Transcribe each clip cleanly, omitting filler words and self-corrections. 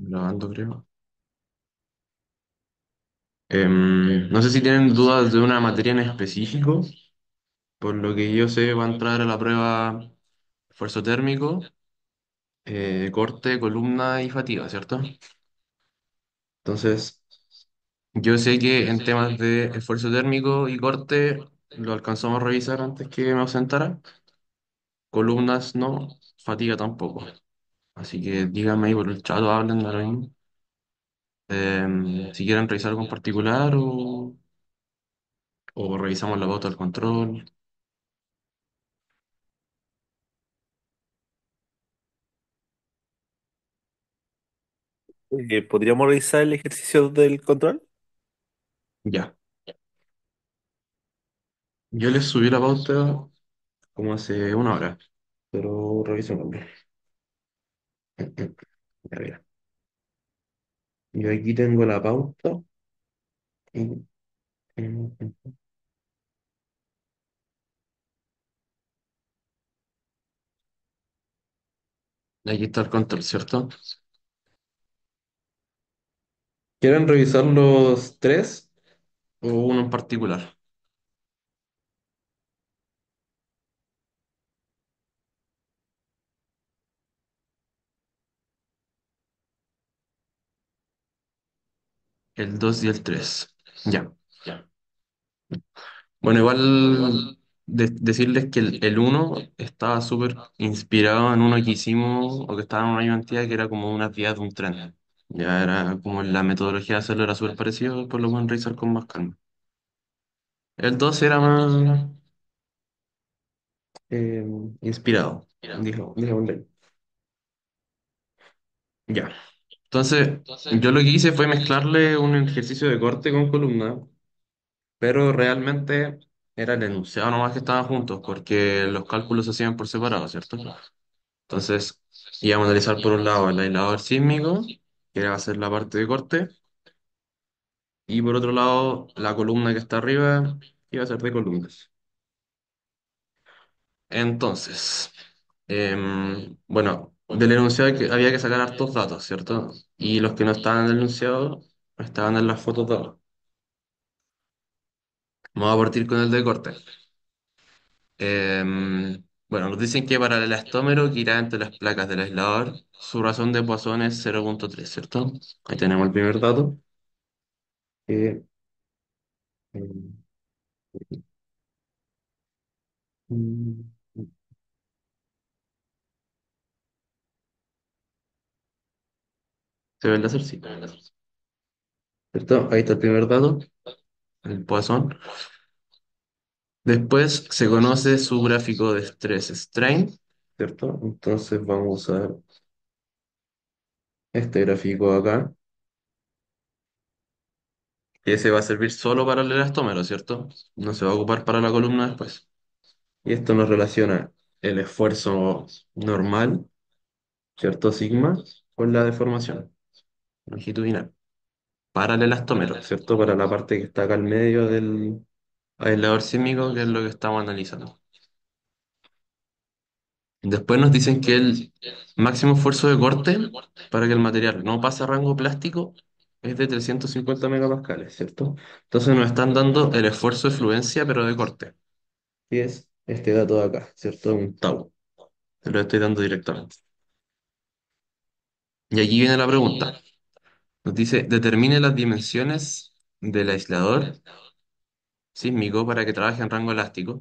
Grabando, creo. No sé si tienen dudas de una materia en específico. Por lo que yo sé, va a entrar a la prueba esfuerzo térmico, corte, columna y fatiga, ¿cierto? Entonces, yo sé que en temas de esfuerzo térmico y corte lo alcanzamos a revisar antes que me ausentara. Columnas no, fatiga tampoco. Así que díganme ahí por el chat o hablen ahora mismo. Si quieren revisar algo en particular o revisamos la pauta del control. ¿Podríamos revisar el ejercicio del control? Ya. Yo les subí la pauta como hace una hora, pero revisémoslo. Ya mira. Yo aquí tengo la pauta y aquí está el control, ¿cierto? ¿Quieren revisar los tres o uno en particular? El 2 y el 3. Ya. Ya. Bueno, igual decirles que el uno estaba súper inspirado en uno que hicimos o que estaba en una ayudantía que era como una vía de un tren. Ya era como la metodología de hacerlo era súper parecido, pues lo pueden revisar con más calma. El 2 era más eh, inspirado, dijo Blake. Ya. Entonces, yo lo que hice fue mezclarle un ejercicio de corte con columna, pero realmente era el enunciado nomás que estaban juntos, porque los cálculos se hacían por separado, ¿cierto? Entonces, íbamos a analizar por un lado el aislador sísmico, que va a ser la parte de corte, y por otro lado la columna que está arriba, que iba a ser de columnas. Entonces, bueno, del enunciado había que sacar hartos datos, ¿cierto? Y los que no estaban en el enunciado estaban en las fotos de abajo. Vamos a partir con el de corte. Bueno, nos dicen que para el elastómero que irá entre las placas del aislador, su razón de Poisson es 0,3, ¿cierto? Ahí tenemos el primer dato. Que, em, mm, ¿Se ve el láser? Sí. ¿Cierto? Ahí está el primer dato, el Poisson. Después se conoce su gráfico de estrés strain, ¿cierto? Entonces vamos a usar este gráfico acá, que ese va a servir solo para el elastómero, ¿cierto? No se va a ocupar para la columna después. Y esto nos relaciona el esfuerzo normal, ¿cierto? Sigma, con la deformación longitudinal. Para el elastómero, ¿cierto? Para la parte que está acá al medio del aislador sísmico, que es lo que estamos analizando. Después nos dicen que el máximo esfuerzo de corte para que el material no pase a rango plástico es de 350 megapascales, ¿cierto? Entonces nos están dando el esfuerzo de fluencia, pero de corte. Y es este dato de acá, ¿cierto? Un tau. Te lo estoy dando directamente. Y aquí viene la pregunta. Nos dice, determine las dimensiones del aislador sísmico para que trabaje en rango elástico.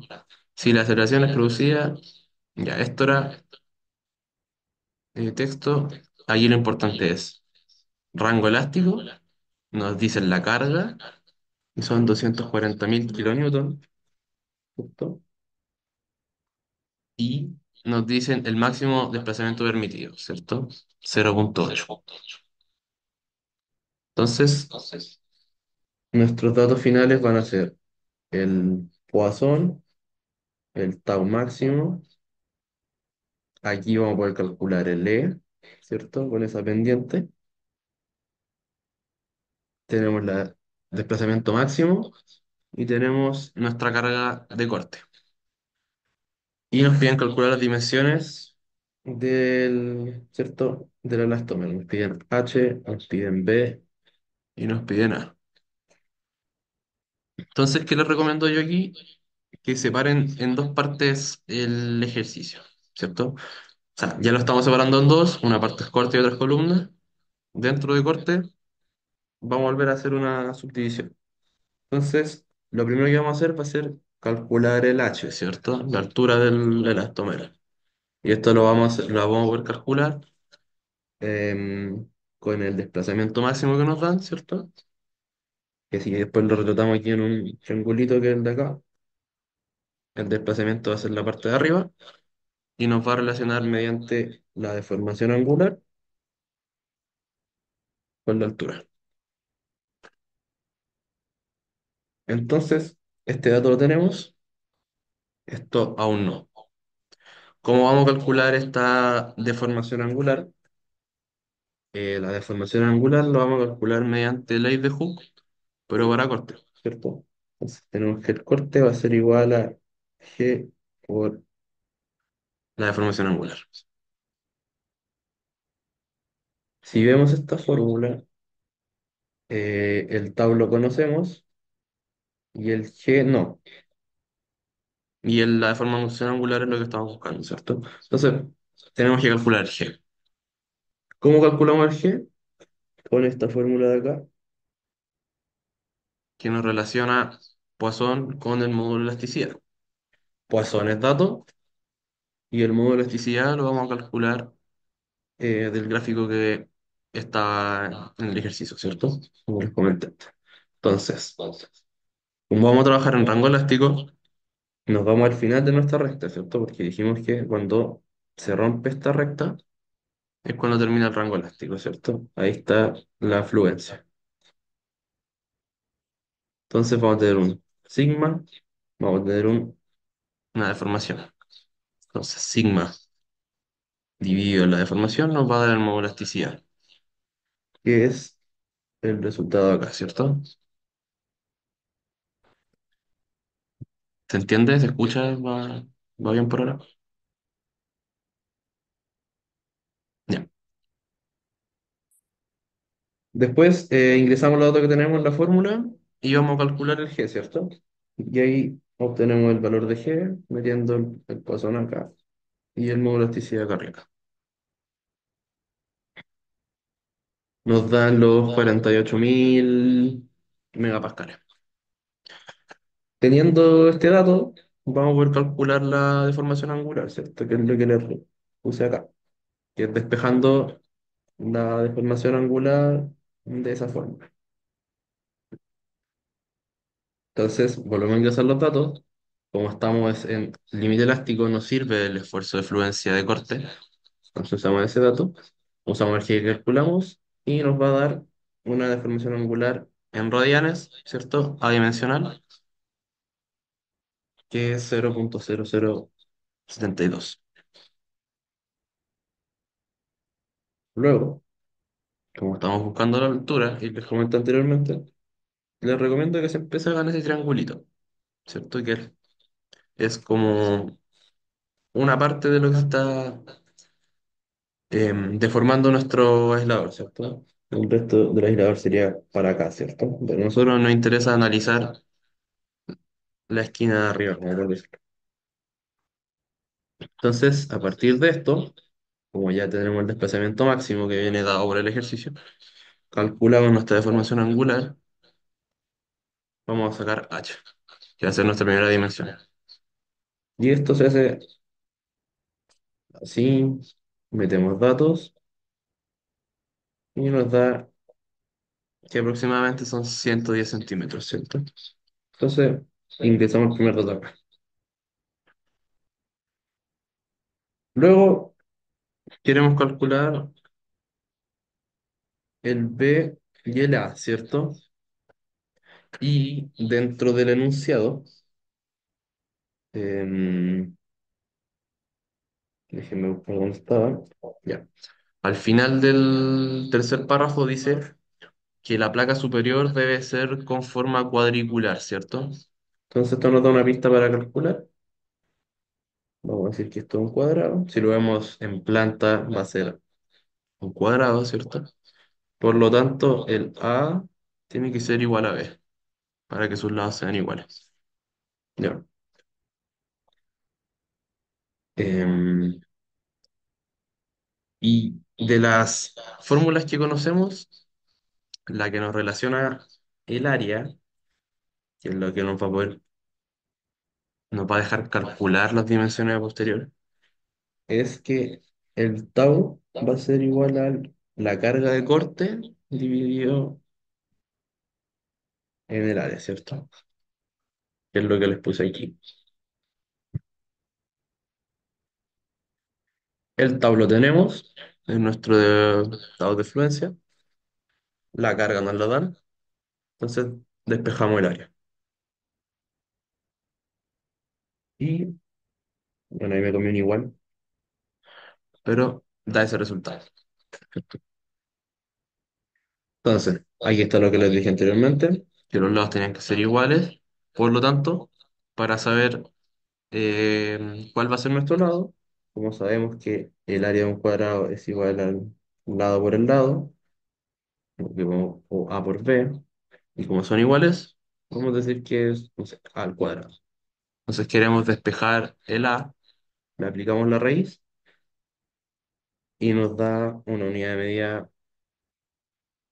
Si la aceleración es producida, ya, esto era texto. Allí lo importante es rango elástico, nos dicen la carga, y son 240.000 kilonewton, justo, y nos dicen el máximo desplazamiento permitido, ¿cierto? 0,8. Entonces, nuestros datos finales van a ser el Poisson, el tau máximo. Aquí vamos a poder calcular el E, ¿cierto? Con esa pendiente. Tenemos el desplazamiento máximo y tenemos nuestra carga de corte. Y nos piden calcular las dimensiones. ¿cierto? Del elastómero. Nos piden H, nos piden B y nos piden A. Entonces, ¿qué les recomiendo yo aquí? Que separen en dos partes el ejercicio, ¿cierto? O sea, ya lo estamos separando en dos, una parte es corte y otra es columna. Dentro de corte, vamos a volver a hacer una subdivisión. Entonces, lo primero que vamos a hacer va a ser calcular el H, ¿cierto? La altura del elastómero. Y esto lo vamos a poder calcular con el desplazamiento máximo que nos dan, ¿cierto? Que si después lo retratamos aquí en un triangulito que es el de acá, el desplazamiento va a ser la parte de arriba y nos va a relacionar mediante la deformación angular con la altura. Entonces, este dato lo tenemos, esto aún no. ¿Cómo vamos a calcular esta deformación angular? La deformación angular lo vamos a calcular mediante ley de Hooke, pero para corte, ¿cierto? Entonces, tenemos que el corte va a ser igual a G por la deformación angular. Si vemos esta fórmula, el tau lo conocemos y el G no. Y la deformación angular es lo que estamos buscando, ¿cierto? Entonces, tenemos que calcular el G. ¿Cómo calculamos el G? Con esta fórmula de acá, que nos relaciona Poisson con el módulo de elasticidad. Poisson es dato y el módulo de elasticidad lo vamos a calcular del gráfico que está en el ejercicio, ¿cierto? Como les comenté. Entonces, como vamos a trabajar en rango elástico, nos vamos al final de nuestra recta, ¿cierto? Porque dijimos que cuando se rompe esta recta es cuando termina el rango elástico, ¿cierto? Ahí está la fluencia. Entonces vamos a tener un sigma, vamos a tener una deformación. Entonces, sigma dividido en la deformación nos va a dar el módulo de elasticidad, que es el resultado de acá, ¿cierto? ¿Se entiende? ¿Se escucha? Va bien por ahora? Ya. Después ingresamos los datos que tenemos en la fórmula y vamos a calcular el G, ¿cierto? Y ahí obtenemos el valor de G metiendo el Poisson acá y el módulo de elasticidad acá arriba. Nos dan los 48.000 megapascales. Teniendo este dato, vamos a poder calcular la deformación angular, ¿cierto? Que es lo que les puse acá, que es despejando la deformación angular de esa forma. Entonces, volvemos a ingresar los datos. Como estamos en límite elástico, nos sirve el esfuerzo de fluencia de corte. Entonces usamos ese dato, usamos el G que calculamos y nos va a dar una deformación angular en radianes, ¿cierto? Adimensional, que es 0,0072. Luego, como estamos buscando la altura, y les comenté anteriormente, les recomiendo que se empiece a ganar ese triangulito, ¿cierto? Que es como una parte de lo que está deformando nuestro aislador, ¿cierto? El resto del aislador sería para acá, ¿cierto? Pero a nosotros nos interesa analizar la esquina de arriba, como por decirlo. Entonces, a partir de esto, como ya tenemos el desplazamiento máximo que viene dado por el ejercicio, calculamos nuestra deformación angular, vamos a sacar h, que va a ser nuestra primera dimensión. Y esto se hace así, metemos datos y nos da que aproximadamente son 110 centímetros, ¿cierto? Entonces, ingresamos el primer dato acá. Luego, queremos calcular el B y el A, ¿cierto? Y dentro del enunciado, em, déjenme buscar dónde estaba. Ya. Al final del tercer párrafo dice que la placa superior debe ser con forma cuadricular, ¿cierto? Entonces esto nos da una pista para calcular. Vamos a decir que esto es un cuadrado. Si lo vemos en planta, va a ser un cuadrado, ¿cierto? Por lo tanto, el A tiene que ser igual a B para que sus lados sean iguales. Ya. Em, y de las fórmulas que conocemos, la que nos relaciona el área, que es lo que nos va a dejar calcular las dimensiones a posteriori, es que el tau va a ser igual a la carga de corte dividido en el área, ¿cierto? Que es lo que les puse aquí. El tau lo tenemos en nuestro tau de fluencia, la carga nos la dan, entonces despejamos el área. Y bueno, ahí me comí un igual, pero da ese resultado. Entonces, aquí está lo que les dije anteriormente, que los lados tenían que ser iguales, por lo tanto, para saber cuál va a ser nuestro lado, como sabemos que el área de un cuadrado es igual al lado por el lado, o A por B, y como son iguales, vamos a decir que es, no sé, A al cuadrado. Entonces queremos despejar el A, le aplicamos la raíz y nos da una unidad de medida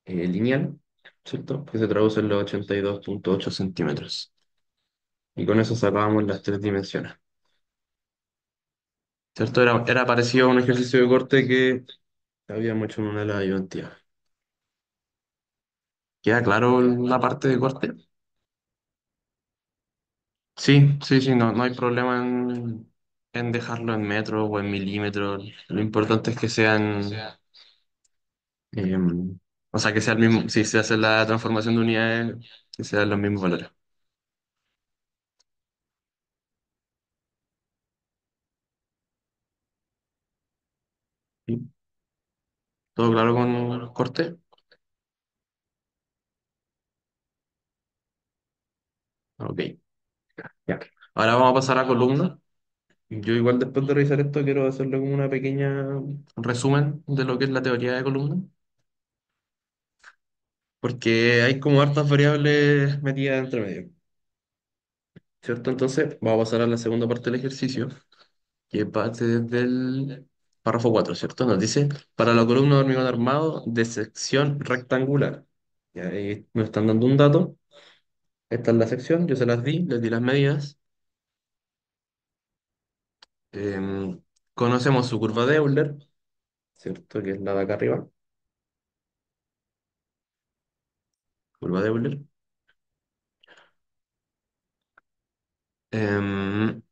lineal, ¿cierto? Que se traduce en los 82,8 centímetros. Y con eso sacábamos las tres dimensiones, ¿cierto? Era parecido a un ejercicio de corte que habíamos hecho en una de las ayudantías. ¿Queda claro la parte de corte? Sí, sí, sí, no, no hay problema en dejarlo en metros o en milímetros. Lo importante es que sean, o sea, que sea el mismo, si se hace la transformación de unidades, que sean los mismos valores. ¿Sí? ¿Todo claro con corte? Ok, ya. Ahora vamos a pasar a columna. Yo igual después de revisar esto quiero hacerle como una pequeña resumen de lo que es la teoría de columna, porque hay como hartas variables metidas entre medio, ¿cierto? Entonces vamos a pasar a la segunda parte del ejercicio, que parte desde el párrafo 4, ¿cierto? Nos dice, para la columna de hormigón armado de sección rectangular. Y ahí nos están dando un dato. Esta es la sección, yo se las di, les di las medidas. Em, Conocemos su curva de Euler, ¿cierto? Que es la de acá arriba, curva de Euler. Em,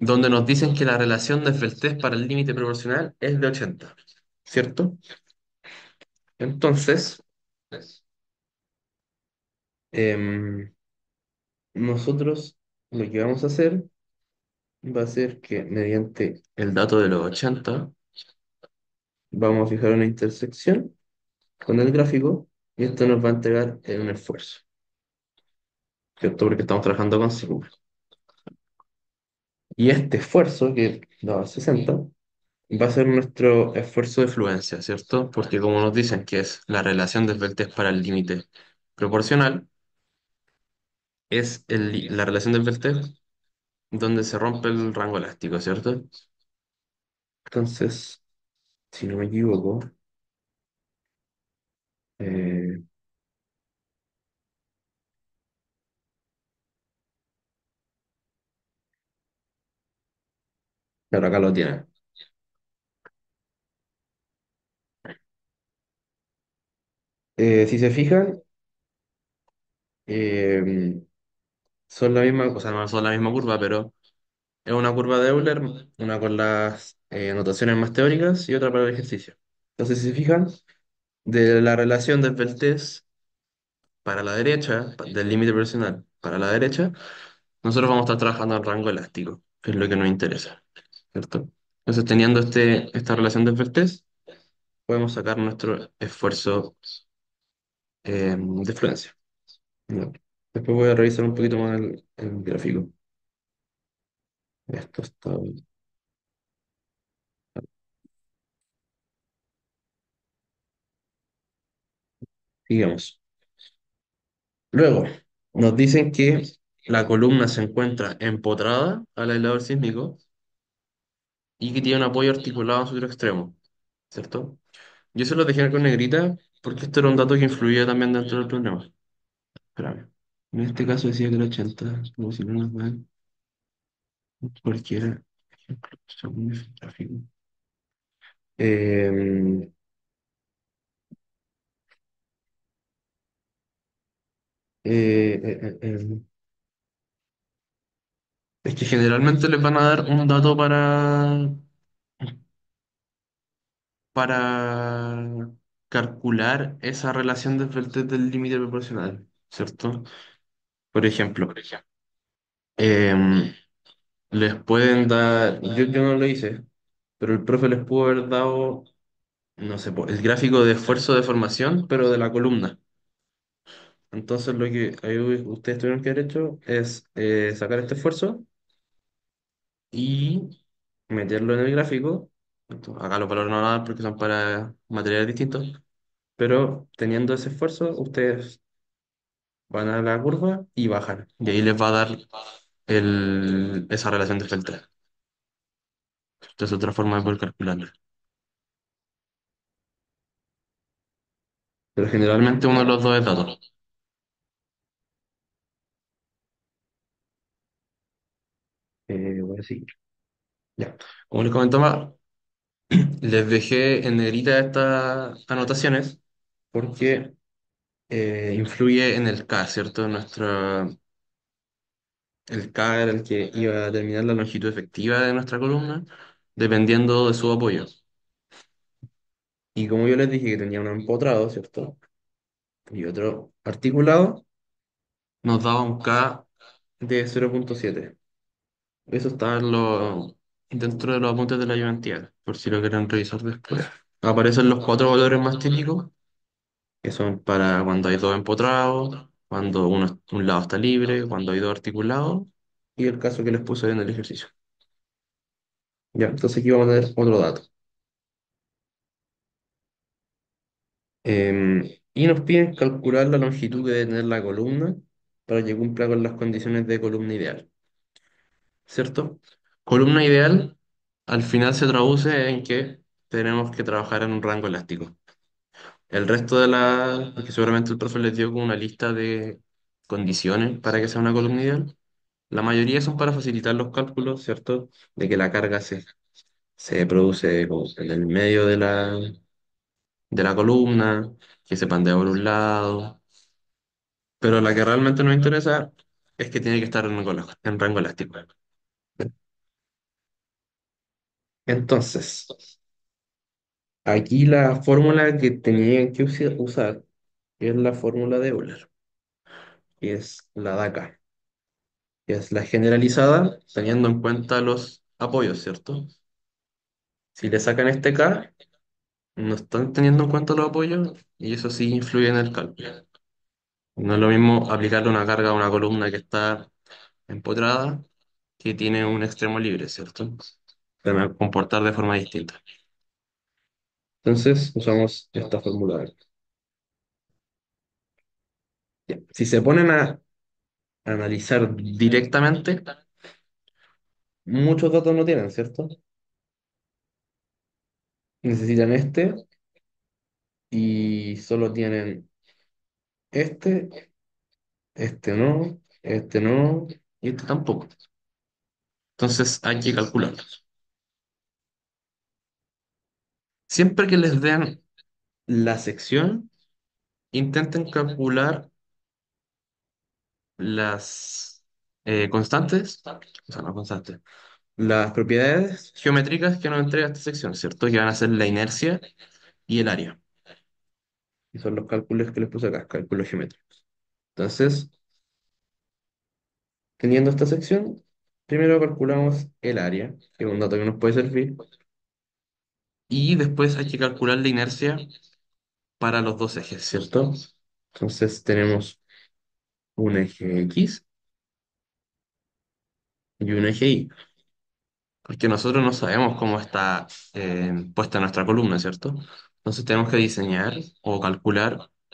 Donde nos dicen que la relación de Feltés para el límite proporcional es de 80, ¿cierto? Entonces, em, nosotros lo que vamos a hacer va a ser que mediante el dato de los 80 vamos a fijar una intersección con el gráfico y esto nos va a entregar un esfuerzo, ¿cierto? Porque estamos trabajando con sigma. Y este esfuerzo, que da 60, va a ser nuestro esfuerzo de fluencia, ¿cierto? Porque como nos dicen que es la relación de Peltés para el límite proporcional, es la relación de Peltés donde se rompe el rango elástico, ¿cierto? Entonces, si no me equivoco, eh, claro, acá lo tienen. Si se fijan, eh, son la misma, o sea, no son la misma curva, pero es una curva de Euler, una con las notaciones más teóricas y otra para el ejercicio. Entonces, si se fijan, de la relación de Peltés para la derecha, del límite proporcional para la derecha, nosotros vamos a estar trabajando en rango elástico, que es lo que nos interesa, ¿cierto? Entonces, teniendo esta relación de Peltés, podemos sacar nuestro esfuerzo de fluencia. ¿No? Después voy a revisar un poquito más el gráfico. Esto está bien. Sigamos. Luego, nos dicen que la columna se encuentra empotrada al aislador sísmico y que tiene un apoyo articulado en su otro extremo, ¿cierto? Yo se lo dejé con negrita porque esto era un dato que influía también dentro del problema. Espérame. En este caso decía que era 80, como si no nos dan cualquiera. Ejemplo, según el tráfico. Eh, eh, eh, eh, eh. Es que generalmente les van a dar un dato para calcular esa relación de Feltet del límite proporcional, ¿cierto? Por ejemplo, em, les pueden dar, yo no lo hice, pero el profe les pudo haber dado, no sé, el gráfico de esfuerzo de formación, pero de la columna. Entonces lo que ahí ustedes tuvieron que haber hecho es sacar este esfuerzo y meterlo en el gráfico. Acá los valores no van a dar porque son para materiales distintos, pero teniendo ese esfuerzo, ustedes van a la curva y bajan. Y ahí les va a dar esa relación de Feltre. Esta es otra forma de poder calcularla. Pero generalmente uno de los dos es dato. Voy a seguir. Ya. Como les comentaba, les dejé en negrita estas anotaciones porque influye en el K, ¿cierto? El K era el que iba a determinar la longitud efectiva de nuestra columna, dependiendo de su apoyo. Y como yo les dije que tenía un empotrado, ¿cierto? Y otro articulado, nos daba un K de 0,7. Eso está dentro de los apuntes de la ayudantía, por si lo quieren revisar después. Aparecen los cuatro valores más típicos, que son para cuando hay dos empotrados, cuando un lado está libre, cuando hay dos articulados, y el caso que les puse en el ejercicio. Ya, entonces aquí vamos a tener otro dato. Y nos piden calcular la longitud que debe tener la columna para que cumpla con las condiciones de columna ideal, ¿cierto? Columna ideal al final se traduce en que tenemos que trabajar en un rango elástico. El resto porque seguramente el profe les dio como una lista de condiciones para que sea una columna ideal. La mayoría son para facilitar los cálculos, ¿cierto? De que la carga se produce como en el medio de la columna, que se pandea por un lado. Pero la que realmente nos interesa es que tiene que estar en rango elástico. Entonces, aquí la fórmula que tenían que usar es la fórmula de Euler, que es la de acá, que es la generalizada teniendo en cuenta los apoyos, ¿cierto? Si le sacan este K, no están teniendo en cuenta los apoyos y eso sí influye en el cálculo. No es lo mismo aplicarle una carga a una columna que está empotrada que tiene un extremo libre, ¿cierto? Se van a comportar de forma distinta. Entonces usamos esta fórmula. Ya. Si se ponen a analizar directamente, muchos datos no tienen, ¿cierto? Necesitan y solo tienen este, este no y este tampoco. Entonces hay que calcularlos. Siempre que les den la sección, intenten calcular las constantes, o sea, no constantes, las propiedades geométricas que nos entrega esta sección, ¿cierto? Que van a ser la inercia y el área. Y son los cálculos que les puse acá, cálculos geométricos. Entonces, teniendo esta sección, primero calculamos el área, que es un dato que nos puede servir, y después hay que calcular la inercia para los dos ejes, ¿cierto? Entonces tenemos un eje X y un eje Y, porque nosotros no sabemos cómo está puesta nuestra columna, ¿cierto? Entonces tenemos que diseñar o calcular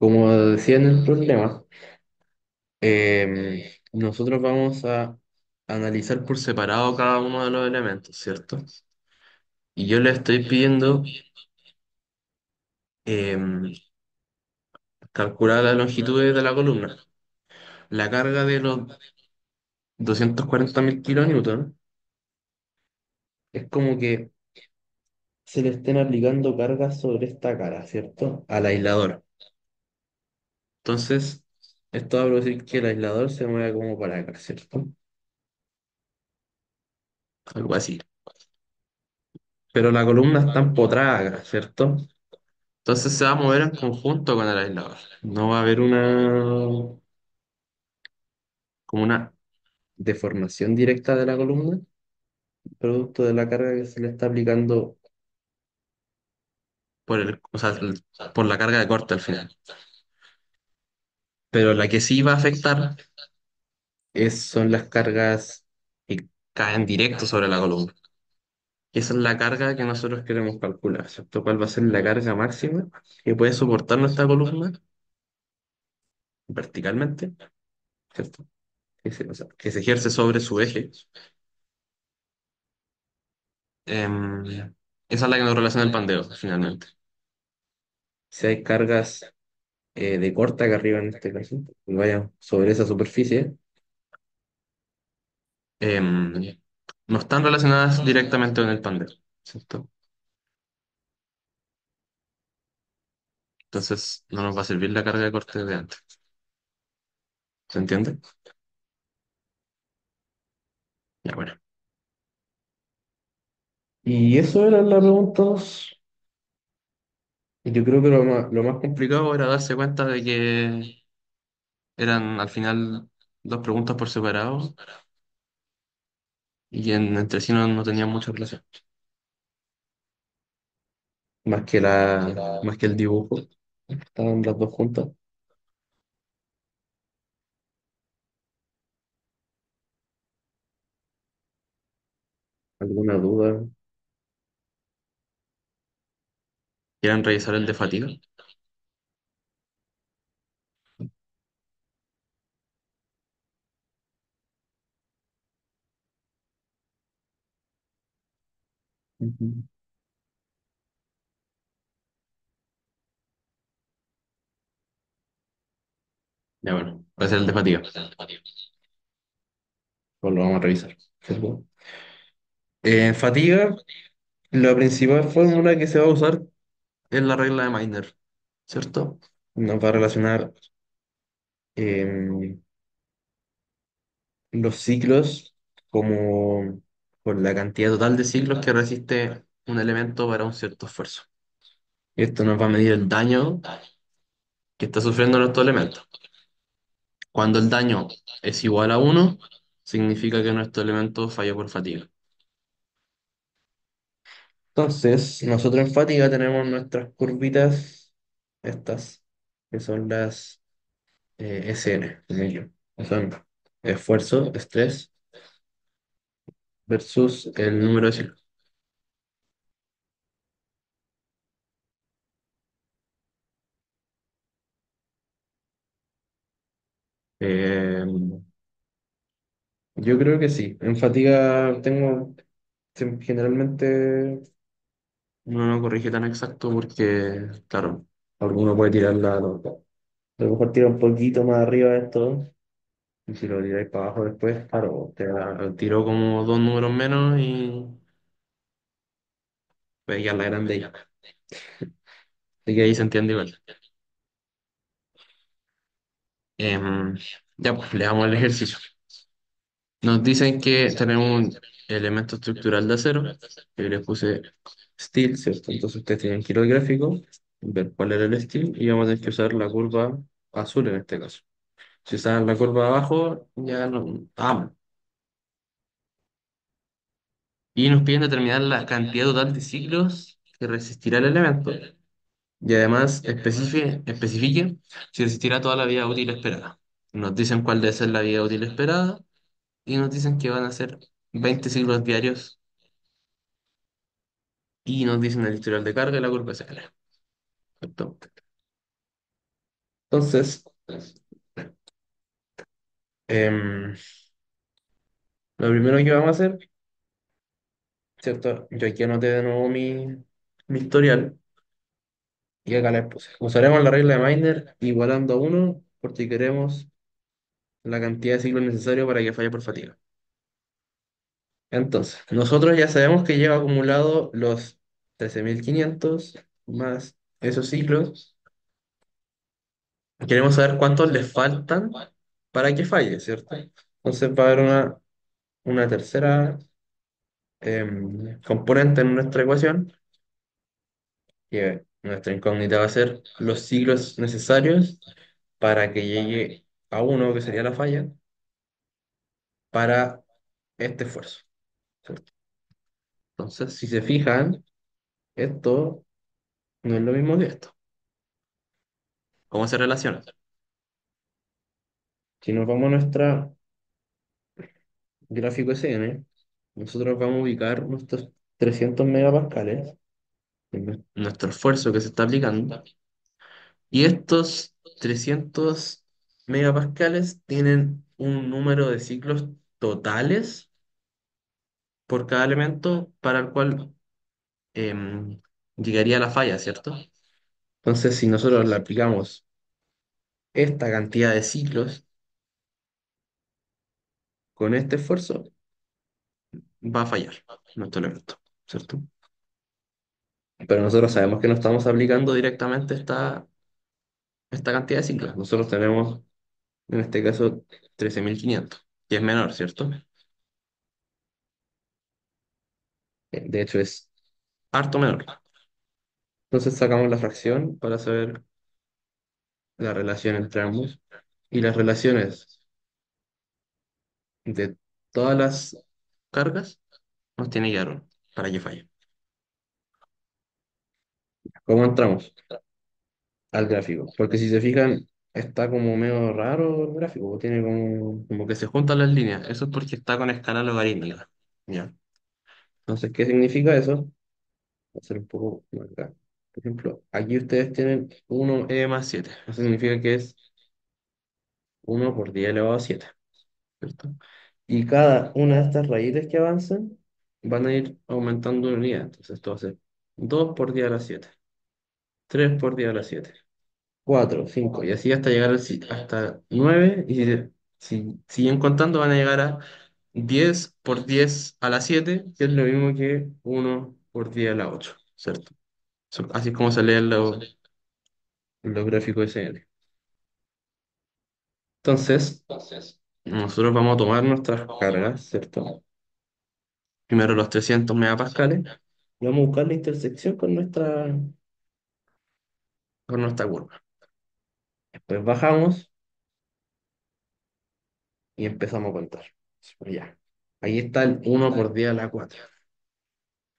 Como decía en el problema, nosotros vamos a analizar por separado cada uno de los elementos, ¿cierto? Y yo le estoy pidiendo em, calcular la longitud de la columna. La carga de los 240.000 kilonewton es como que se le estén aplicando cargas sobre esta cara, ¿cierto? Al aislador. Entonces, esto va a producir que el aislador se mueva como para acá, ¿cierto? Algo así. Pero la columna está empotrada acá, ¿cierto? Entonces se va a mover en conjunto con el aislador. No va a haber como una deformación directa de la columna, producto de la carga que se le está aplicando o sea, por la carga de corte al final. Pero la que sí va a afectar son las cargas que caen directo sobre la columna. Y esa es la carga que nosotros queremos calcular, ¿cierto? ¿Cuál va a ser la carga máxima que puede soportar nuestra columna verticalmente, ¿cierto? O sea, que se ejerce sobre su eje. Esa es la que nos relaciona el pandeo, finalmente. Si hay cargas de corta que arriba en este caso, que vayan sobre esa superficie, no están relacionadas directamente con el pandeo, ¿cierto? Entonces no nos va a servir la carga de corte de antes. ¿Se entiende? Ya, bueno. Y eso era la pregunta 2. Y yo creo que lo más complicado era darse cuenta de que eran al final dos preguntas por separado y que entre sí no tenían mucha relación. Más que el dibujo. Estaban las dos juntas. ¿Alguna duda? ¿Quieren revisar el de fatiga? Ujú. Ya bueno, va a ser el de fatiga. Pues lo vamos a revisar. ¿Cierto? En fatiga, la principal fórmula que se va a usar es la regla de Meitner, ¿cierto? Nos va a relacionar em, los ciclos como con la cantidad total de ciclos que resiste un elemento para un cierto esfuerzo. Y esto nos va a medir el daño que está sufriendo nuestro elemento. Cuando el daño es igual a uno, significa que nuestro elemento falló por fatiga. Entonces, nosotros en fatiga tenemos nuestras curvitas, estas, que son las SN, que son esfuerzo, estrés, versus el número de ciclos. Eh, yo creo que sí. En fatiga generalmente uno no corrige tan exacto porque, claro, alguno puede tirarla, a lo mejor tira un poquito más arriba de esto. Y si lo tiráis para abajo después, claro, tiró como dos números menos y veía la grande ya. Así que ahí se entiende igual. Em, ya, pues le damos el ejercicio. Nos dicen que tenemos un elemento estructural de acero, que le puse steel, ¿cierto? Entonces ustedes tienen que ir al gráfico, ver cuál era el steel y vamos a tener que usar la curva azul en este caso. Si usaban la curva de abajo, ya no. Ah, y nos piden determinar la cantidad total de ciclos que resistirá el elemento. Y además especifique si resistirá toda la vida útil esperada. Nos dicen cuál debe ser la vida útil esperada y nos dicen que van a ser 20 ciclos diarios y nos dicen el historial de carga y la curva SL. ¿Cierto? Entonces, em, lo primero que vamos a hacer, ¿cierto? Yo aquí anoté de nuevo mi historial y acá les puse. Usaremos la regla de Miner igualando a uno porque queremos la cantidad de ciclos necesarios para que falle por fatiga. Entonces, nosotros ya sabemos que lleva acumulado los 13.500 más esos ciclos. Queremos saber cuántos les faltan para que falle, ¿cierto? Entonces va a haber una tercera componente en nuestra ecuación, que nuestra incógnita va a ser los ciclos necesarios para que llegue a uno, que sería la falla, para este esfuerzo, ¿cierto? Entonces, si se fijan, esto no es lo mismo que esto. ¿Cómo se relaciona? Si nos vamos a nuestro gráfico SN, nosotros vamos a ubicar nuestros 300 megapascales, nuestro esfuerzo que se está aplicando, y estos 300 megapascales tienen un número de ciclos totales por cada elemento para el cual llegaría la falla, ¿cierto? Entonces, si nosotros le aplicamos esta cantidad de ciclos con este esfuerzo, va a fallar nuestro elemento, ¿cierto? Pero nosotros sabemos que no estamos aplicando directamente esta cantidad de ciclos. Nosotros tenemos, en este caso, 13.500 que es menor, ¿cierto? De hecho, es harto menor. Entonces sacamos la fracción para saber la relación entre ambos. Y las relaciones de todas las cargas nos tiene que dar uno para que falle. ¿Cómo entramos al gráfico? Porque si se fijan, está como medio raro el gráfico, tiene como que se juntan las líneas. Eso es porque está con escala logarítmica. ¿Ya? Entonces, ¿qué significa eso? Voy a hacer un poco más acá. Por ejemplo, aquí ustedes tienen 1e más 7. Eso significa que es 1 por 10 elevado a 7, ¿cierto? Y cada una de estas raíces que avanzan van a ir aumentando en unidad. Entonces, esto va a ser 2 por 10 a la 7, 3 por 10 a la 7, 4, 5 y así hasta llegar hasta 9. Y si siguen contando, van a llegar a 10 por 10 a la 7, que es lo mismo que 1 por 10 a la 8, ¿cierto? Así es como se leen los gráficos SN. Entonces, nosotros vamos a tomar nuestras cargas, ¿cierto? Primero los 300 megapascales y vamos a buscar la intersección con nuestra curva. Después bajamos y empezamos a contar. Ya. Ahí está el 1 por 10 a la 4.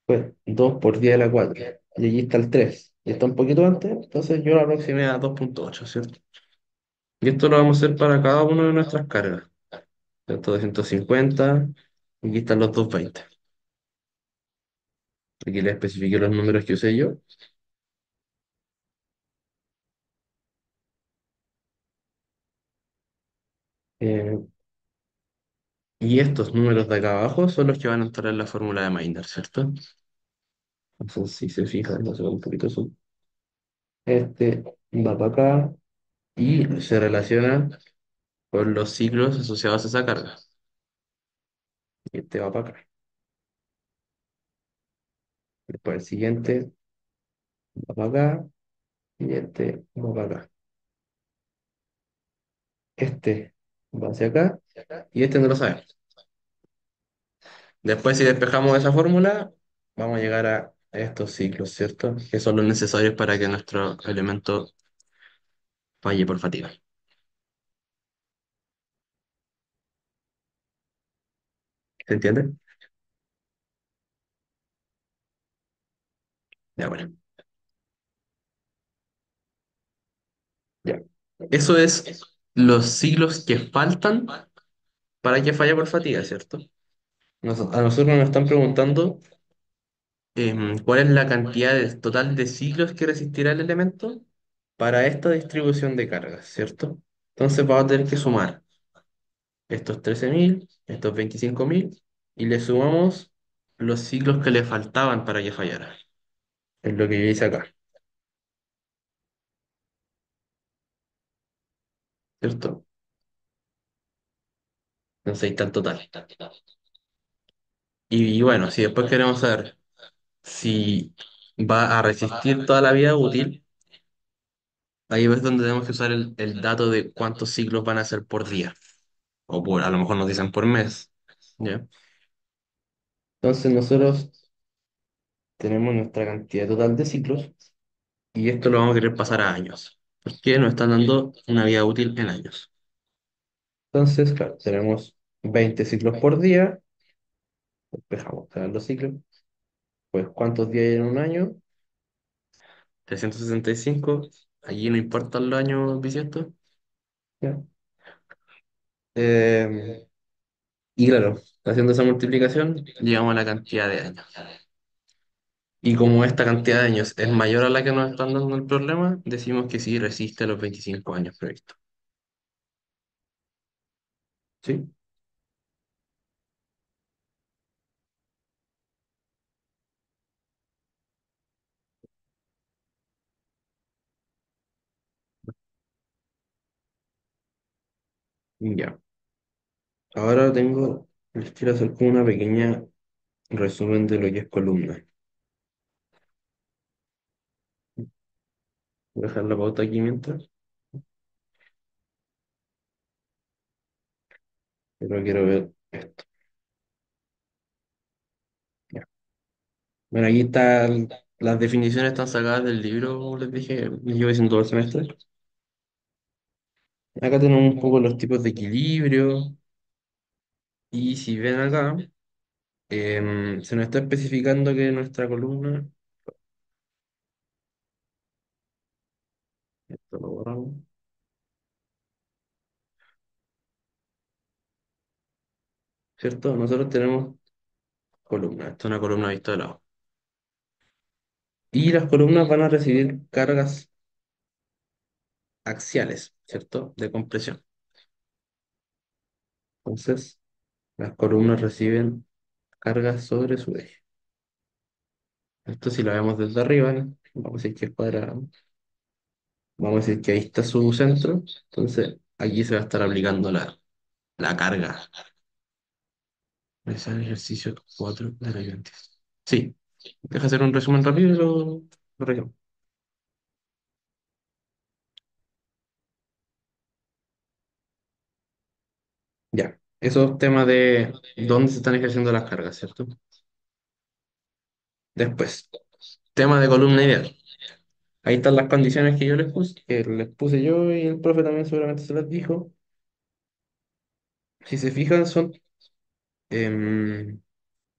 Pues 2 por 10 a la 4. Y allí está el 3. Y está un poquito antes, entonces yo lo aproximé a 2,8, ¿cierto? Y esto lo vamos a hacer para cada una de nuestras cargas. ¿Cierto? 250. Y aquí están los 220. Aquí les especifiqué los números que usé yo. Eh, y estos números de acá abajo son los que van a entrar en la fórmula de Maynard, ¿cierto? Entonces, si se fijan, no se un poquito zoom. Este va para acá y se relaciona con los ciclos asociados a esa carga. Y este va para acá. Después el siguiente va para acá y este va para acá. Este va hacia acá y este no lo sabemos. Después, si despejamos esa fórmula, vamos a llegar a estos ciclos, ¿cierto? Que son los necesarios para que nuestro elemento falle por fatiga. ¿Se entiende? Ya, bueno. Ya. Eso es los ciclos que faltan para que falle por fatiga, ¿cierto? A nosotros nos están preguntando cuál es la cantidad total de ciclos que resistirá el elemento para esta distribución de cargas, ¿cierto? Entonces vamos a tener que sumar estos 13.000, estos 25.000, y le sumamos los ciclos que le faltaban para que fallara. Es lo que yo hice acá, ¿cierto? Entonces ahí está el total. Y bueno, si después queremos saber si va a resistir toda la vida útil, ahí es donde tenemos que usar el dato de cuántos ciclos van a ser por día, o por, a lo mejor nos dicen por mes, ¿ya? Entonces nosotros tenemos nuestra cantidad total de ciclos y esto lo vamos a querer pasar a años, porque nos están dando una vida útil en años. Entonces, claro, tenemos 20 ciclos por día, dejamos cada los ciclos, pues ¿cuántos días hay en un año? 365. Allí no importan los años bisiestos, ¿ya? Eh, y claro, haciendo esa multiplicación, llegamos a la cantidad de años. Y como esta cantidad de años es mayor a la que nos están dando el problema, decimos que sí resiste a los 25 años previstos. ¿Sí? Ya. Ahora les quiero hacer como una pequeña resumen de lo que es columna. Voy a dejar la pauta aquí mientras, pero quiero ver esto. Ya. Bueno, aquí las definiciones están sacadas del libro, como les dije, les llevo diciendo todo el semestre. Acá tenemos un poco los tipos de equilibrio, y si ven acá, se nos está especificando que nuestra columna, esto lo borramos, ¿cierto? Nosotros tenemos columna, esto es una columna vista de lado. Y las columnas van a recibir cargas axiales, ¿cierto? De compresión. Entonces, las columnas reciben cargas sobre su eje. Esto si lo vemos desde arriba, ¿no? Vamos a decir que es cuadrado. Vamos a decir que ahí está su centro. Entonces, aquí se va a estar aplicando la carga. Ese es el ejercicio 4 de la ayudante. Sí, deja hacer un resumen rápido y lo resumo. Ya, esos temas de dónde se están ejerciendo las cargas, ¿cierto? Después, tema de columna ideal. Ahí están las condiciones que les puse yo y el profe también seguramente se las dijo. Si se fijan, son em,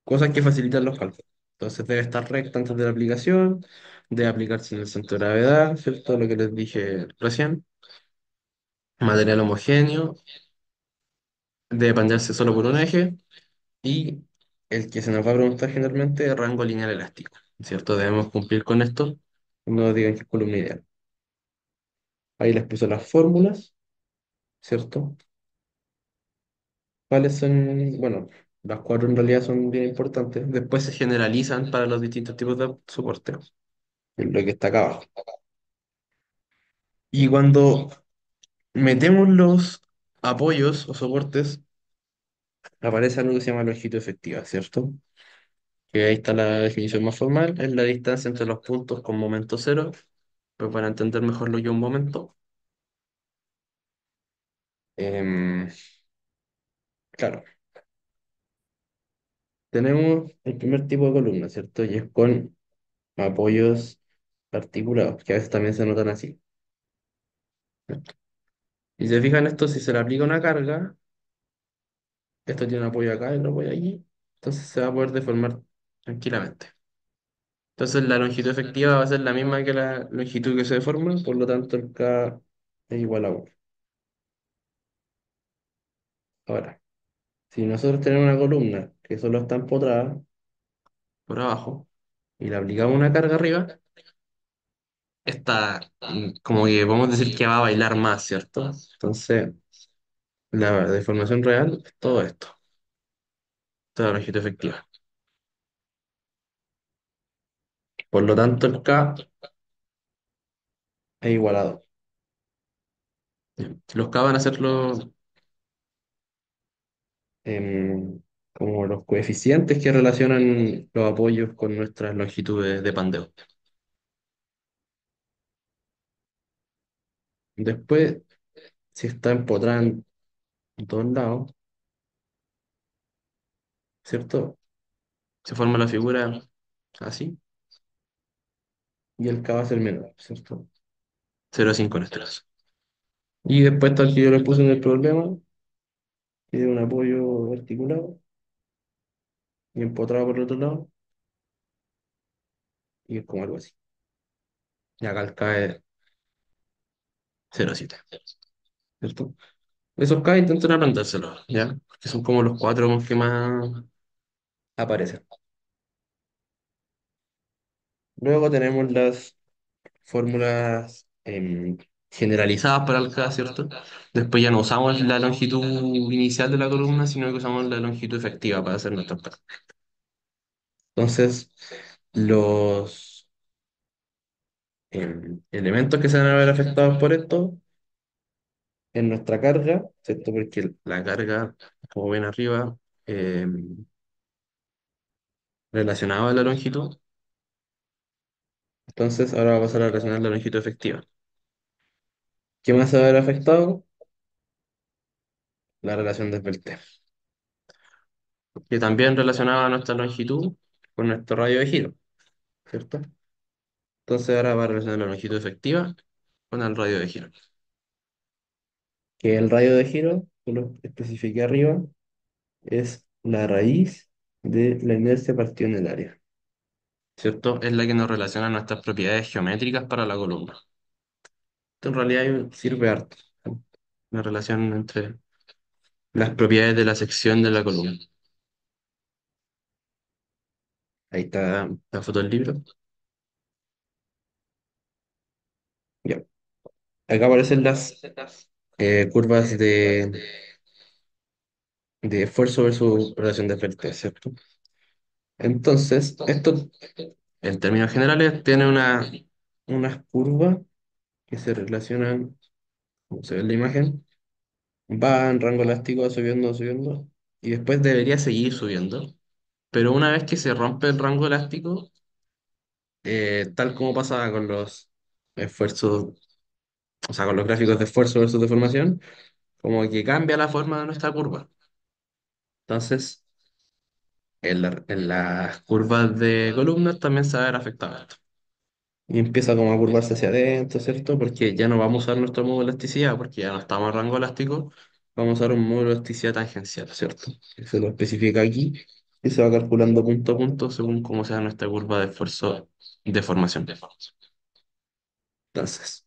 cosas que facilitan los cálculos. Entonces debe estar recta antes de la aplicación, debe aplicarse en el centro de gravedad, ¿cierto? Lo que les dije recién. Material homogéneo, debe pandearse solo por un eje y el que se nos va a preguntar generalmente es rango lineal elástico, ¿cierto? Debemos cumplir con esto, no digan que es columna ideal. Ahí les puse las fórmulas, ¿cierto? ¿Cuáles son? Bueno, las cuatro en realidad son bien importantes. Después se generalizan para los distintos tipos de soporte, es lo que está acá abajo. Y cuando metemos los apoyos o soportes, aparece algo que se llama longitud efectiva, ¿cierto? Que ahí está la definición más formal, es la distancia entre los puntos con momento cero, pero para entender mejor lo que es un momento. em, claro, tenemos el primer tipo de columna, ¿cierto? Y es con apoyos articulados, que a veces también se notan así. Y se fijan esto, si se le aplica una carga, esto tiene un apoyo acá y otro apoyo allí, entonces se va a poder deformar tranquilamente. Entonces la longitud efectiva va a ser la misma que la longitud que se deforma, por lo tanto el K es igual a 1. Ahora, si nosotros tenemos una columna que solo está empotrada por abajo y le aplicamos una carga arriba, como que vamos a decir que va a bailar más, ¿cierto? Entonces, la deformación real es todo esto, toda la longitud efectiva. Por lo tanto, el K es igualado. Los K van a ser como los coeficientes que relacionan los apoyos con nuestras longitudes de pandeo. Después, si está empotrada en todos lados, ¿cierto? Se forma la figura así y el K va a ser menor, ¿cierto? 0,5 en este caso. Y después, tal que yo le puse en el problema, tiene un apoyo articulado y empotrado por el otro lado, y es como algo así. Y acá el K es 0,7, ¿cierto? Esos K intentan aprendérselos, ¿ya? Que son como los cuatro con que más aparecen. Luego tenemos las fórmulas generalizadas para el K, ¿cierto? Después ya no usamos la longitud inicial de la columna, sino que usamos la longitud efectiva para hacer nuestros cálculos. Entonces, los elementos que se van a ver afectados por esto en nuestra carga, ¿cierto? Porque la carga, como ven arriba, relacionada a la longitud, entonces ahora va a pasar a relacionar la longitud efectiva. ¿Qué más se va a ver afectado? La relación de Peltier, que también relacionaba nuestra longitud con nuestro radio de giro, ¿cierto? Entonces ahora va a relacionar la longitud efectiva con el radio de giro. Que el radio de giro, que lo especifiqué arriba, es la raíz de la inercia partida en el área, ¿cierto? Es la que nos relaciona nuestras propiedades geométricas para la columna. Esto en realidad sirve harto, ¿no? Una relación entre las propiedades de la sección de la columna. Ahí está la foto del libro. Ya. Acá aparecen las curvas de esfuerzo versus relación de Peltier, ¿cierto? Entonces, esto en términos generales tiene unas curvas que se relacionan, como se ve en la imagen, va en rango elástico subiendo, subiendo, y después debería seguir subiendo. Pero una vez que se rompe el rango elástico, tal como pasaba con los esfuerzos, o sea, con los gráficos de esfuerzo versus deformación, como que cambia la forma de nuestra curva. Entonces, en las curvas de columnas también se va a ver afectado esto. Y empieza como a curvarse hacia adentro, ¿cierto? Porque ya no vamos a usar nuestro modo de elasticidad, porque ya no estamos en rango elástico, vamos a usar un modo de elasticidad tangencial, ¿cierto? Que se lo especifica aquí y se va calculando punto a punto según cómo sea nuestra curva de esfuerzo de formación. Entonces,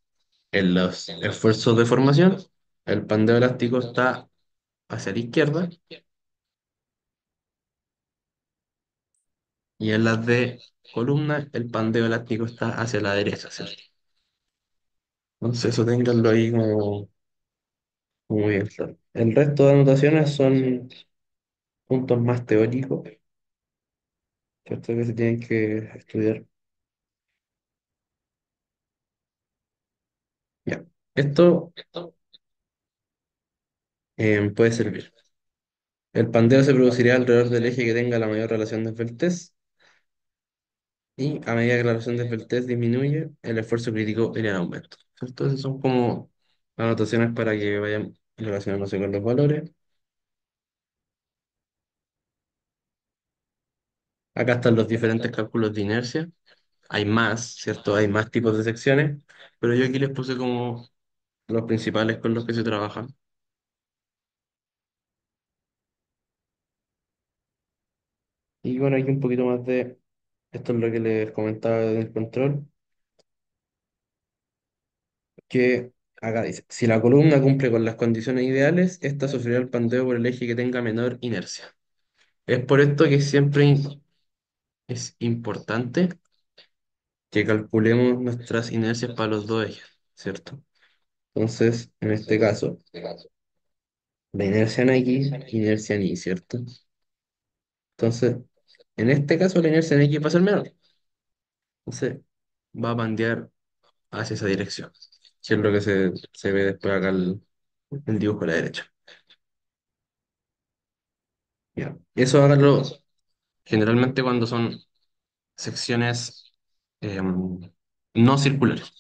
en los esfuerzos de formación, el pandeo elástico está hacia la izquierda y en las de columna, el pandeo elástico está hacia la derecha, ¿cierto? Entonces, eso ténganlo ahí como muy bien claro. El resto de anotaciones son puntos más teóricos, ¿cierto? Que se tienen que estudiar. Ya. Esto puede servir. El pandeo se produciría alrededor del eje que tenga la mayor relación de Peltez y a medida que la relación de Peltez disminuye, el esfuerzo crítico iría en aumento. ¿Cierto? Esas son como anotaciones para que vayan relacionándose con los valores. Acá están los diferentes cálculos de inercia. Hay más, ¿cierto? Hay más tipos de secciones, pero yo aquí les puse como los principales con los que se trabajan. Y bueno, aquí un poquito más de, esto es lo que les comentaba del control, que acá dice, si la columna cumple con las condiciones ideales, esta sufrirá el pandeo por el eje que tenga menor inercia. Es por esto que siempre es importante que calculemos nuestras inercias para los dos ejes, ¿cierto? Entonces, en este caso, la inercia en X, inercia en Y, ¿cierto? Entonces, en este caso, la inercia en X va a ser menor. Entonces, va a pandear hacia esa dirección, que es lo que se ve después acá el dibujo a la derecha. Ya. Eso háganlo generalmente cuando son secciones no circulares,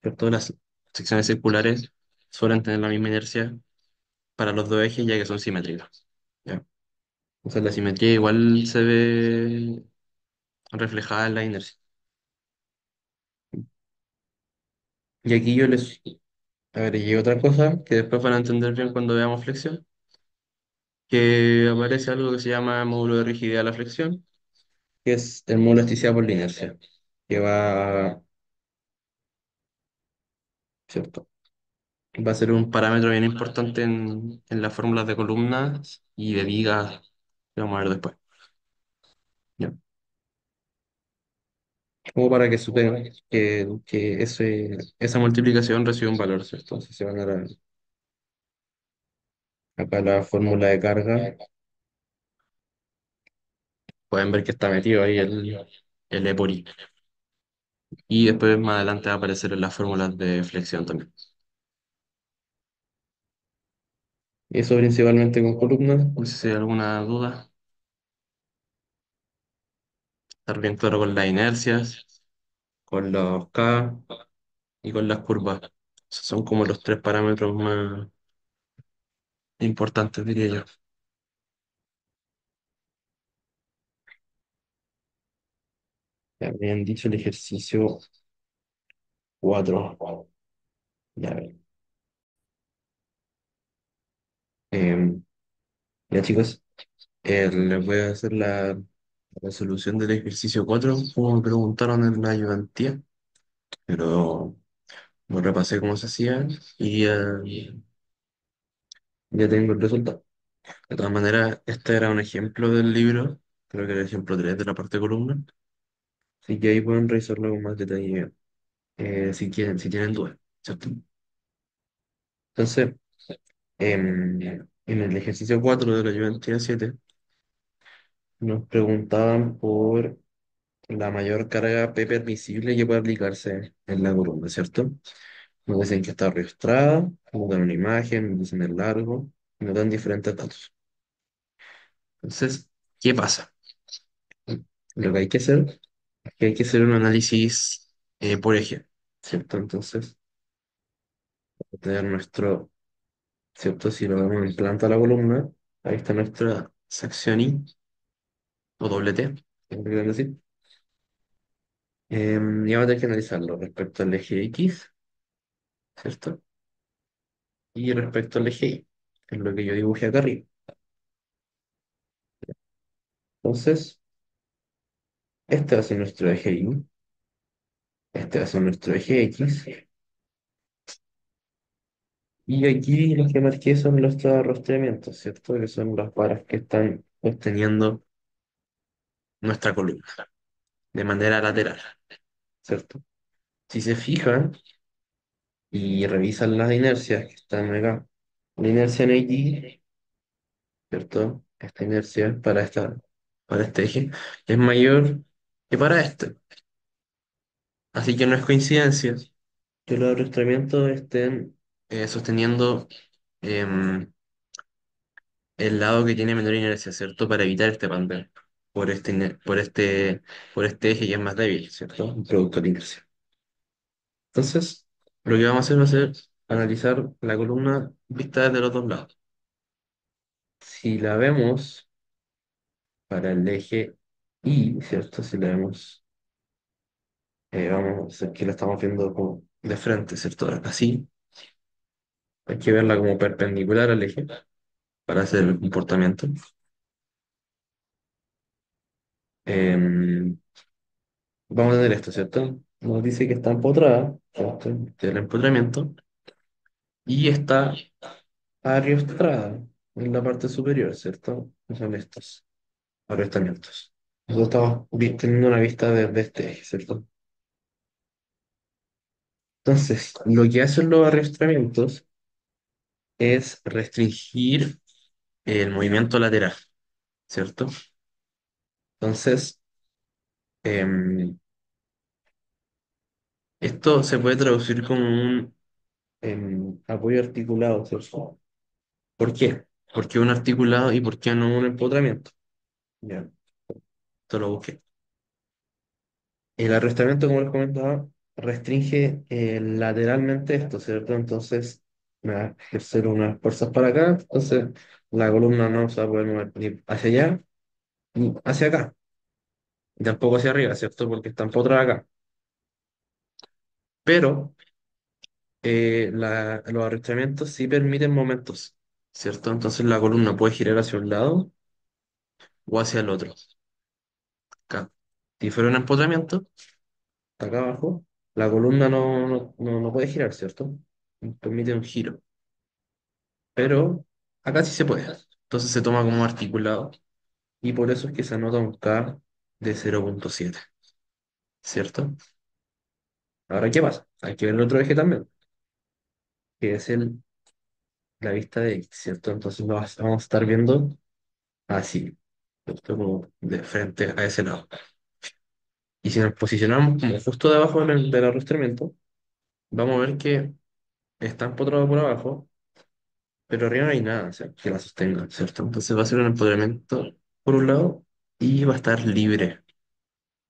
¿cierto? Las secciones circulares suelen tener la misma inercia para los dos ejes ya que son simétricas. ¿Ya? Entonces la simetría igual se ve reflejada en la inercia. Y aquí yo les agregué otra cosa que después van a entender bien cuando veamos flexión, que aparece algo que se llama módulo de rigidez a la flexión, que es el módulo de elasticidad por la inercia, que va, ¿cierto? Va a ser un parámetro bien importante en las fórmulas de columnas y de vigas que vamos a ver después. ¿Ya? Como para que supen que esa multiplicación recibe un valor, ¿cierto? Entonces se van a dar acá la fórmula de carga. Pueden ver que está metido ahí el E por I. Y después más adelante va a aparecer en las fórmulas de flexión también. Y eso principalmente con columnas. No sé si hay alguna duda. Estar bien claro con las inercias, con los K y con las curvas. Esos son como los tres parámetros más importantes, diría yo. Ya habían dicho el ejercicio 4. Ya ven. Em, ya chicos, les voy a hacer la resolución del ejercicio 4 como me preguntaron en la ayudantía, pero no repasé cómo se hacía y ya tengo el resultado. De todas maneras, este era un ejemplo del libro, creo que era el ejemplo 3 de la parte de columna, así que ahí pueden revisarlo con más detalle si quieren, si tienen dudas, ¿cierto? Entonces, en el ejercicio 4 de la ayudantía 7 nos preguntaban por la mayor carga P permisible que puede aplicarse en la columna, ¿cierto? Nos dicen que está registrada, nos dan una imagen, nos dicen el largo, y nos dan diferentes datos. Entonces, ¿qué pasa? Lo que hay que hacer es que hay que hacer un análisis por eje, ¿cierto? Entonces, tener nuestro, ¿cierto? Si lo vemos en planta de la columna, ahí está nuestra sección I o doble T, como quieran decir. Y vamos a tener que analizarlo respecto al eje X, ¿cierto? Y respecto al eje Y, que es lo que yo dibujé acá arriba. Entonces, este va a ser nuestro eje Y, este va a ser nuestro eje X, y aquí los que marqué son los arrostramientos, ¿cierto? Que son las varas que están sosteniendo nuestra columna de manera lateral, ¿cierto? Si se fijan y revisan las inercias que están acá, la inercia en X, ¿cierto? Esta inercia para este eje es mayor que para este. Así que no es coincidencia que los arrostramientos estén sosteniendo em, el lado que tiene menor inercia, ¿cierto? Para evitar este pandeo por este eje que es más débil, ¿cierto? Un producto de inercia. Entonces, lo que vamos a hacer va a ser analizar la columna vista desde los dos lados. Si la vemos para el eje Y, ¿cierto? Si la vemos, vamos a hacer que la estamos viendo como de frente, ¿cierto? Así, hay que verla como perpendicular al eje para hacer el comportamiento. Em, Vamos a tener esto, ¿cierto? Nos dice que está empotrada, ¿cierto? Del empotramiento, y está ariostrada en la parte superior, ¿cierto? Que son estos ariostramientos. Nosotros estamos teniendo una vista desde este eje, ¿cierto? Entonces, lo que hacen los arrastramientos es restringir el movimiento lateral, ¿cierto? Entonces, em, esto se puede traducir como un apoyo articulado, ¿cierto? ¿Por qué? ¿Por qué un articulado y por qué no un empotramiento? Ya, esto lo busqué. El arrastramiento, como les comentaba, restringe lateralmente esto, ¿cierto? Entonces, me va a ejercer unas fuerzas para acá, entonces la columna no se va a poder mover ni hacia allá ni hacia acá, y tampoco hacia arriba, ¿cierto? Porque está empotrada acá. Pero los arrastramientos sí permiten momentos, ¿cierto? Entonces la columna puede girar hacia un lado o hacia el otro. Acá. Si fuera un empotramiento, acá abajo, la columna no puede girar, ¿cierto? Permite un giro. Pero acá sí se puede. Entonces se toma como articulado y por eso es que se anota un K de 0,7, ¿cierto? Ahora, ¿qué pasa? Hay que ver el otro eje también, que es la vista de X, ¿cierto? Entonces vamos a estar viendo así, ¿cierto? Como de frente a ese lado. Y si nos posicionamos como justo debajo del arrastramiento, vamos a ver que está empotrado por abajo, pero arriba no hay nada, o sea, que la sostenga, ¿cierto? Entonces va a ser un empoderamiento por un lado y va a estar libre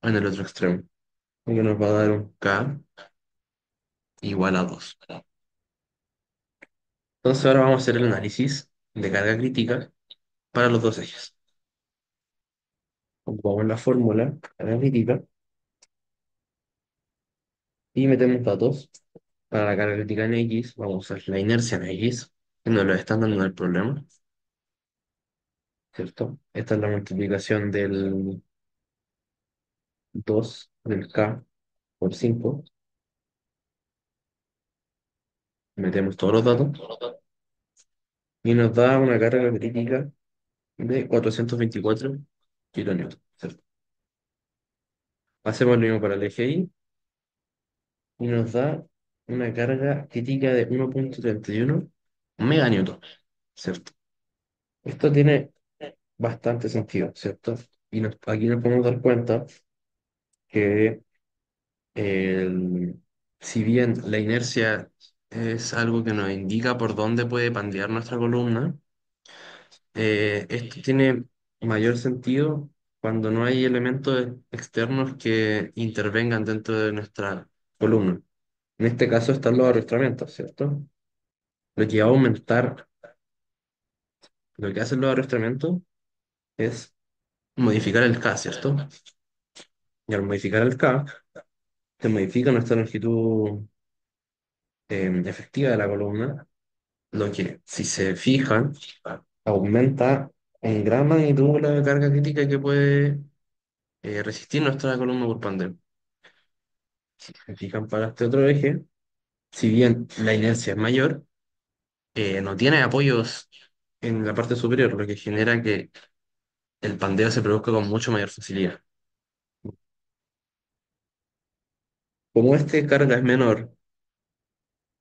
en el otro extremo, lo que nos va a dar un K igual a 2. Entonces ahora vamos a hacer el análisis de carga crítica para los dos ejes. Ocupamos la fórmula carga crítica y metemos datos. Para la carga crítica en X, vamos a usar la inercia en X, que nos lo están dando en el problema, ¿cierto? Esta es la multiplicación del 2 del K por 5. Metemos todos los datos y nos da una carga crítica de 424 kilonewtons, ¿cierto? Hacemos lo mismo para el eje Y y nos da una carga crítica de 1,31 meganewton, ¿cierto? Esto tiene bastante sentido, ¿cierto? Y aquí nos podemos dar cuenta que si bien la inercia es algo que nos indica por dónde puede pandear nuestra columna, esto tiene mayor sentido cuando no hay elementos externos que intervengan dentro de nuestra columna. En este caso están los arrastramientos, ¿cierto? Lo que va a aumentar, lo que hacen los arrastramientos es modificar el K, ¿cierto? Y al modificar el K, se modifica nuestra longitud efectiva de la columna, lo que, si se fijan, aumenta en gran magnitud la carga crítica que puede resistir nuestra columna por pandemia. Si se fijan para este otro eje, si bien la inercia es mayor, no tiene apoyos en la parte superior, lo que genera que el pandeo se produzca con mucho mayor facilidad. Como este carga es menor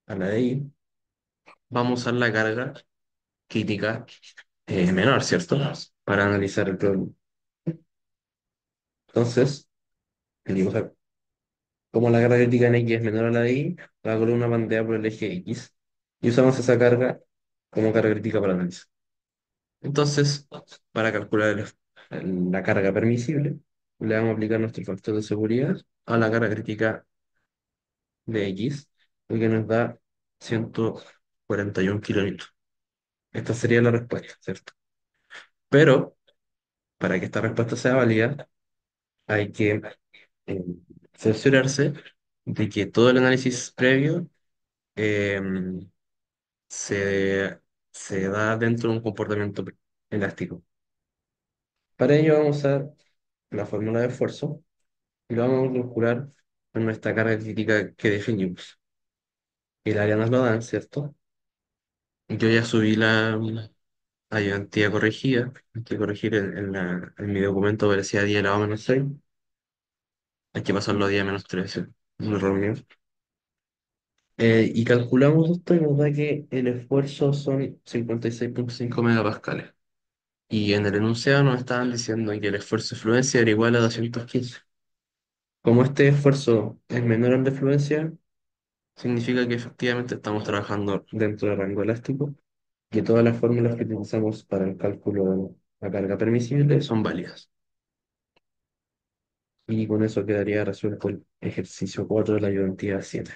a la de I, vamos a usar la carga crítica menor, ¿cierto? Para analizar el problema. Entonces, digo, como la carga crítica en X es menor a la de Y, la columna bandea por el eje X y usamos esa carga como carga crítica para análisis. Entonces, para calcular la carga permisible, le vamos a aplicar nuestro factor de seguridad a la carga crítica de X, lo que nos da 141 kilonewtons. Esta sería la respuesta, ¿cierto? Pero, para que esta respuesta sea válida, hay que eh, cerciorarse de que todo el análisis previo eh, se, se da dentro de un comportamiento elástico. Para ello vamos a usar la fórmula de esfuerzo y lo vamos a calcular con nuestra carga crítica que definimos. El área nos lo dan, ¿cierto? Yo ya subí la ayudantía corregida. Hay que corregir en mi documento parecía 10 elevado a menos 6. Hay que pasarlo a 10 menos 13. Un error mío. Y calculamos esto y nos da que el esfuerzo son 56,5 megapascales. Y en el enunciado nos estaban diciendo que el esfuerzo de fluencia era igual a 215. Como este esfuerzo es menor al de fluencia, significa que efectivamente estamos trabajando dentro del rango elástico, que todas las fórmulas que utilizamos para el cálculo de la carga permisible son válidas. Y con eso quedaría resuelto el ejercicio 4 de la ayudantía 7.